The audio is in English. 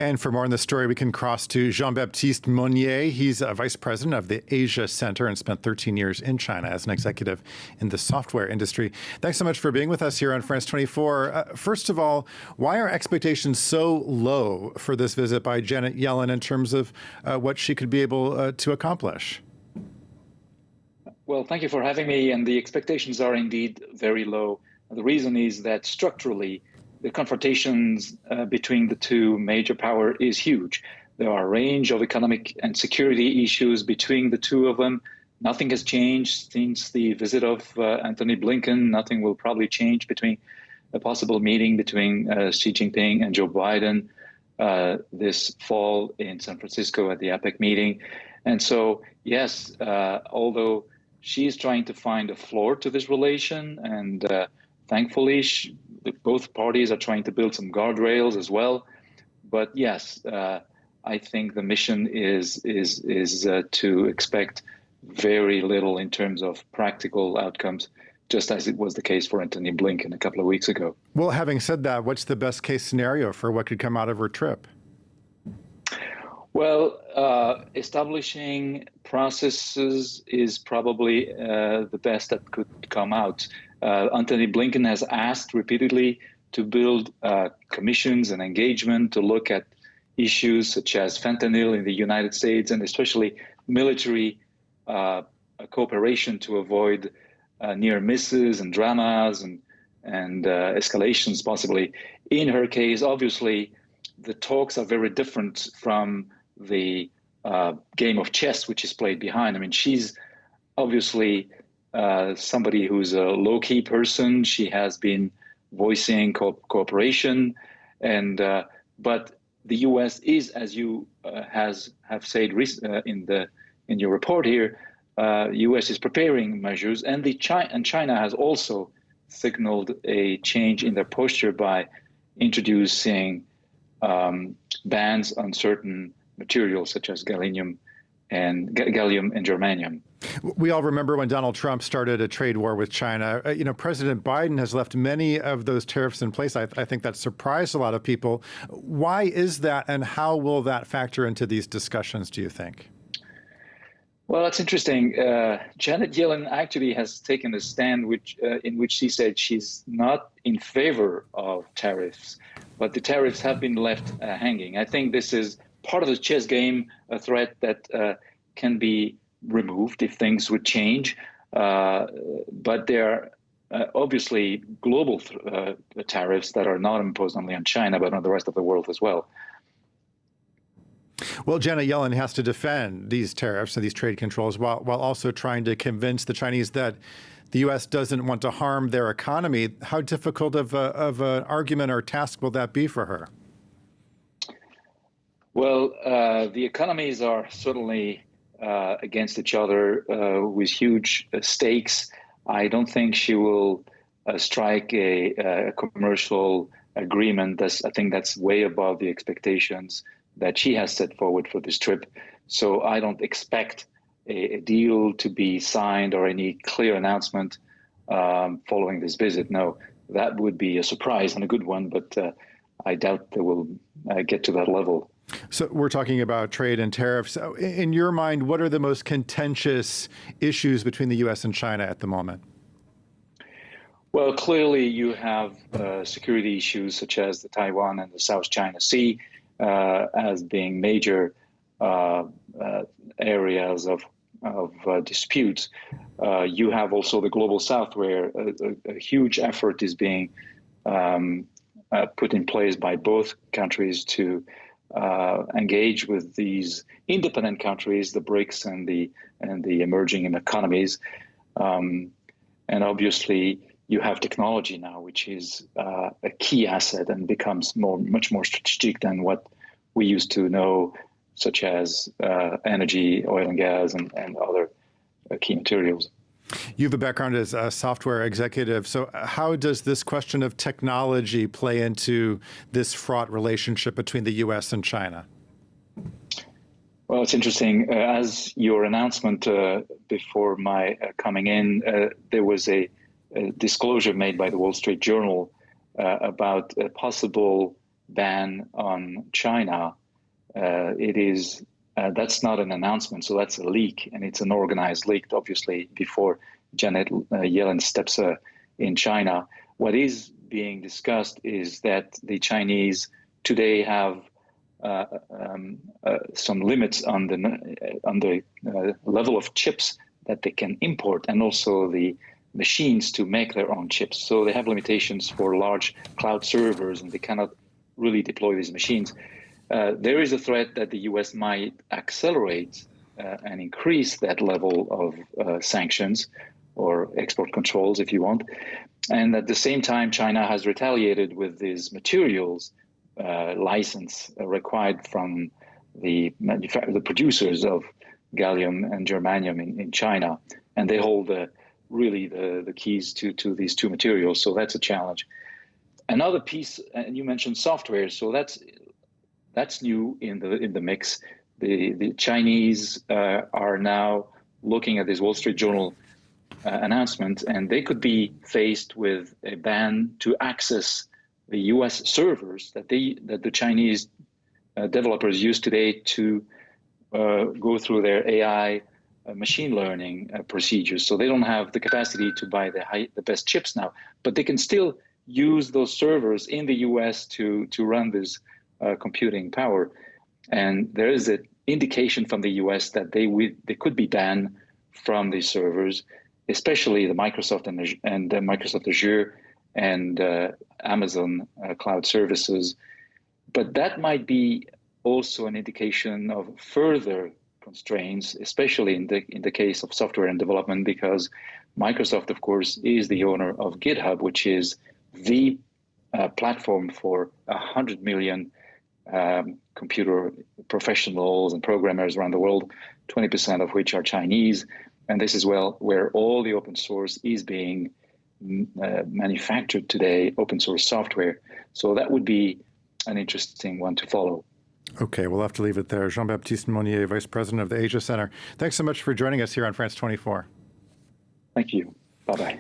And for more on the story, we can cross to Jean-Baptiste Monnier. He's a vice president of the Asia Center and spent 13 years in China as an executive in the software industry. Thanks so much for being with us here on France 24. First of all, why are expectations so low for this visit by Janet Yellen in terms of what she could be able to accomplish? Well, thank you for having me. And the expectations are indeed very low. The reason is that structurally, the confrontations between the two major powers is huge. There are a range of economic and security issues between the two of them. Nothing has changed since the visit of Antony Blinken. Nothing will probably change between a possible meeting between Xi Jinping and Joe Biden this fall in San Francisco at the APEC meeting. And so, yes, although she's trying to find a floor to this relation, and thankfully, both parties are trying to build some guardrails as well. But yes, I think the mission is to expect very little in terms of practical outcomes, just as it was the case for Antony Blinken a couple of weeks ago. Well, having said that, what's the best case scenario for what could come out of her trip? Well, establishing processes is probably the best that could come out. Antony Blinken has asked repeatedly to build commissions and engagement to look at issues such as fentanyl in the United States, and especially military cooperation to avoid near misses and dramas and escalations possibly. In her case, obviously, the talks are very different from the game of chess which is played behind. I mean, she's obviously somebody who's a low-key person. She has been voicing cooperation, and but the U.S. is, as you have said in your report here, U.S. is preparing measures, and China has also signaled a change in their posture by introducing bans on certain materials such as gallium and germanium. We all remember when Donald Trump started a trade war with China. President Biden has left many of those tariffs in place. I think that surprised a lot of people. Why is that, and how will that factor into these discussions, do you think? Well, that's interesting. Janet Yellen actually has taken a stand in which she said she's not in favor of tariffs, but the tariffs have been left hanging. I think this is part of the chess game, a threat that can be removed if things would change. But there are obviously global tariffs that are not imposed only on China, but on the rest of the world as well. Well, Janet Yellen has to defend these tariffs and these trade controls while also trying to convince the Chinese that the U.S. doesn't want to harm their economy. How difficult of an argument or task will that be for her? Well, the economies are certainly against each other with huge stakes. I don't think she will strike a commercial agreement. I think that's way above the expectations that she has set forward for this trip. So I don't expect a deal to be signed or any clear announcement following this visit. No, that would be a surprise and a good one, but I doubt they will get to that level. So we're talking about trade and tariffs. In your mind, what are the most contentious issues between the U.S. and China at the moment? Well, clearly you have security issues such as the Taiwan and the South China Sea as being major areas of dispute. You have also the Global South, where a huge effort is being put in place by both countries to engage with these independent countries, the BRICS and the emerging economies. And obviously, you have technology now, which is a key asset and becomes much more strategic than what we used to know, such as energy, oil and gas, and other key materials. You have a background as a software executive. So how does this question of technology play into this fraught relationship between the U.S. and China? Well, it's interesting. As your announcement before my coming in, there was a disclosure made by the Wall Street Journal about a possible ban on China, that's not an announcement, so that's a leak, and it's an organized leak, obviously, before Janet Yellen steps in China. What is being discussed is that the Chinese today have some limits on the level of chips that they can import, and also the machines to make their own chips. So they have limitations for large cloud servers, and they cannot really deploy these machines. There is a threat that the U.S. might accelerate and increase that level of sanctions or export controls, if you want. And at the same time, China has retaliated with these materials license required from the producers of gallium and germanium in China. And they hold the keys to these two materials. So that's a challenge. Another piece, and you mentioned software, so that's new in the mix. The Chinese are now looking at this Wall Street Journal announcement, and they could be faced with a ban to access the U.S. servers that the Chinese developers use today to go through their AI machine learning procedures. So they don't have the capacity to buy the best chips now, but they can still use those servers in the U.S. to run this computing power. And there is an indication from the U.S. that they could be banned from these servers, especially the Microsoft and Microsoft Azure and Amazon cloud services. But that might be also an indication of further constraints, especially in the case of software and development, because Microsoft, of course, is the owner of GitHub, which is the platform for 100 million computer professionals and programmers around the world, 20% of which are Chinese. And this is where all the open source is being manufactured today, open source software. So that would be an interesting one to follow. Okay, we'll have to leave it there. Jean-Baptiste Monnier, Vice President of the Asia Center. Thanks so much for joining us here on France 24. Thank you. Bye-bye.